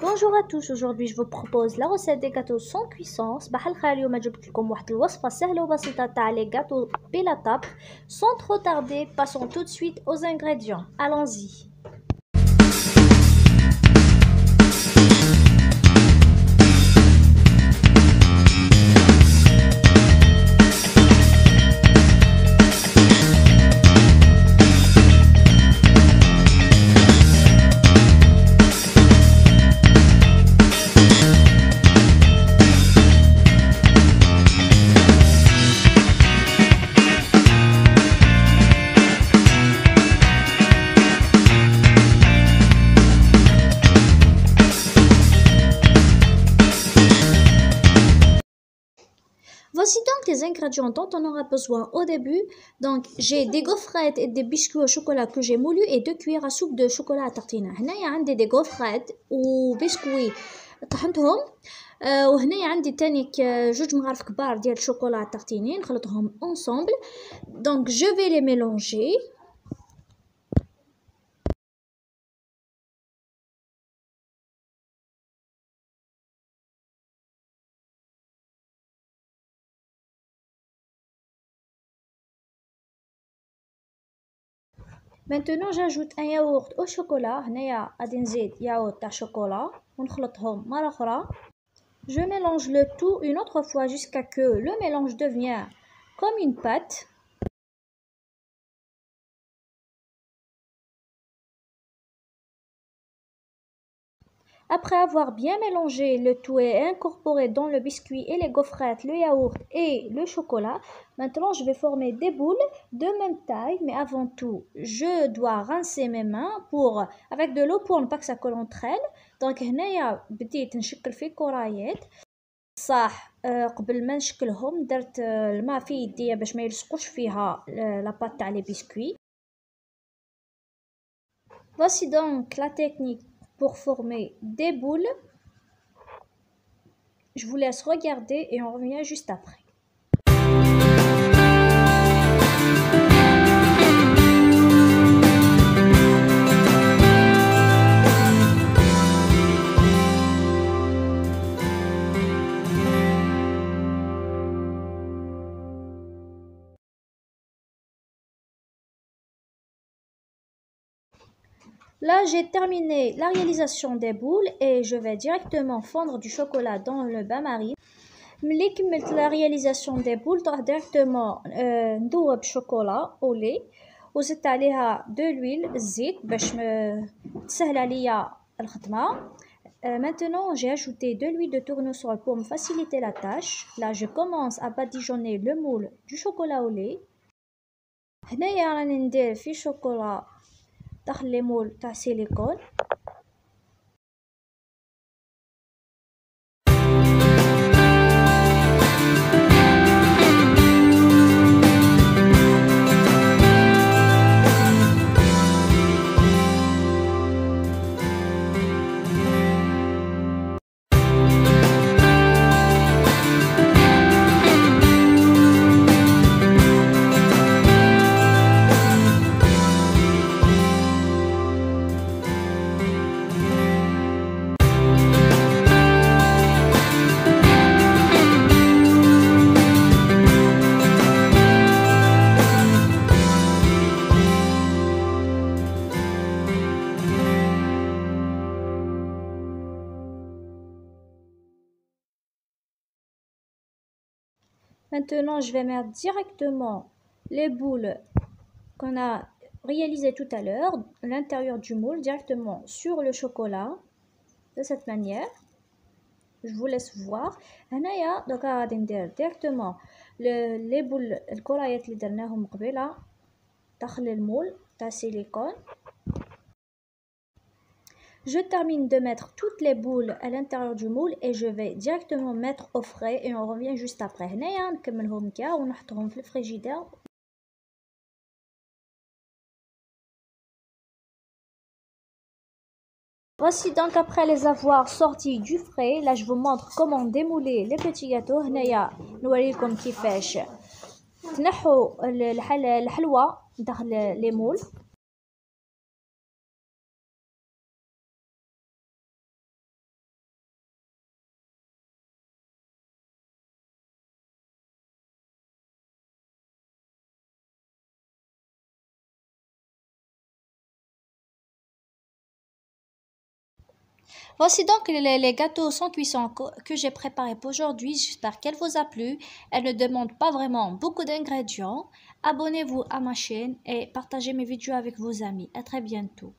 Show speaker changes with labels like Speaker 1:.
Speaker 1: Bonjour à tous, aujourd'hui je vous propose la recette des gâteaux sans cuissance. بحال اليوم جبت لكم واحد الوصفة سهلة وبسيطة تاع les gâteaux بلا طبخ. Sans trop tarder, passons tout de suite aux ingrédients. Allons-y. Voici donc les ingrédients dont on aura besoin au début. Donc j'ai des gaufrettes et des biscuits au chocolat que j'ai moulus et 2 cuillères à soupe de chocolat à tartiner. هنايا عندي des gaufrettes و biscuits طحنتهم وهنايا عندي تانيك جوج مغارف كبار ديال الشوكولا à tartiner نخلطهم ensemble. Donc je vais les mélanger. Maintenant j'ajoute un yaourt au chocolat. هنايا غادي نزيد yaourt تاع chocolat ونخلطهم مرة أخرى. Je mélange le tout une autre fois jusqu'à que le mélange devienne comme une pâte. Après avoir bien mélangé le tout et incorporé dans le biscuit et les gaufrettes, le yaourt et le chocolat, maintenant je vais former des boules de même taille, mais avant tout, je dois rincer mes mains avec de l'eau pour ne pas que ça colle entre elles. Donc هنايا بديت نشكل في كرايات صح قبل ما نشكلهم درت الماء في يديا باش ما يلصقوش فيها لاباط تاع لي بسكوي. Voici donc la technique pour former des boules. Je vous laisse regarder et on revient juste après. Là, j'ai terminé la réalisation des boules et je vais directement fondre du chocolat dans le bain-marie. ملي كملت la réalisation des boules طرح directement نذوب شوكولا au lait وزدت عليها de l'huile الزيت باش تسهل عليا الخدمة. Maintenant, j'ai ajouté de l'huile de tournesol pour me faciliter la tâche. Là, je commence à badigeonner le moule du chocolat au lait. هنايا راني ندير في شوكولا داخل لي مول تاع سيليكون. Maintenant, je vais mettre directement les boules qu'on a réalisées tout à l'heure, à l'intérieur du moule, directement sur le chocolat, de cette manière. Je vous laisse voir. هنايا دوكا غادي ندير directement les boules الكرايات اللي درناهم قبيله داخل المول تاع سيليكون. Je termine de mettre toutes les boules à l'intérieur du moule et je vais directement mettre au frais et on revient juste après. هنايا نكملهم كاع ونحطهم في الفريجيدير. Voici donc après les avoir sortis du frais. Là je vous montre comment démouler les petits gâteaux. هنايا نوريكم كيفاش تنحوا الحلوى داخل لي مول. Voici donc les gâteaux sans cuisson que j'ai préparés pour aujourd'hui. J'espère qu'elle vous a plu. Elle ne demande pas vraiment beaucoup d'ingrédients. Abonnez-vous à ma chaîne et partagez mes vidéos avec vos amis. À très bientôt.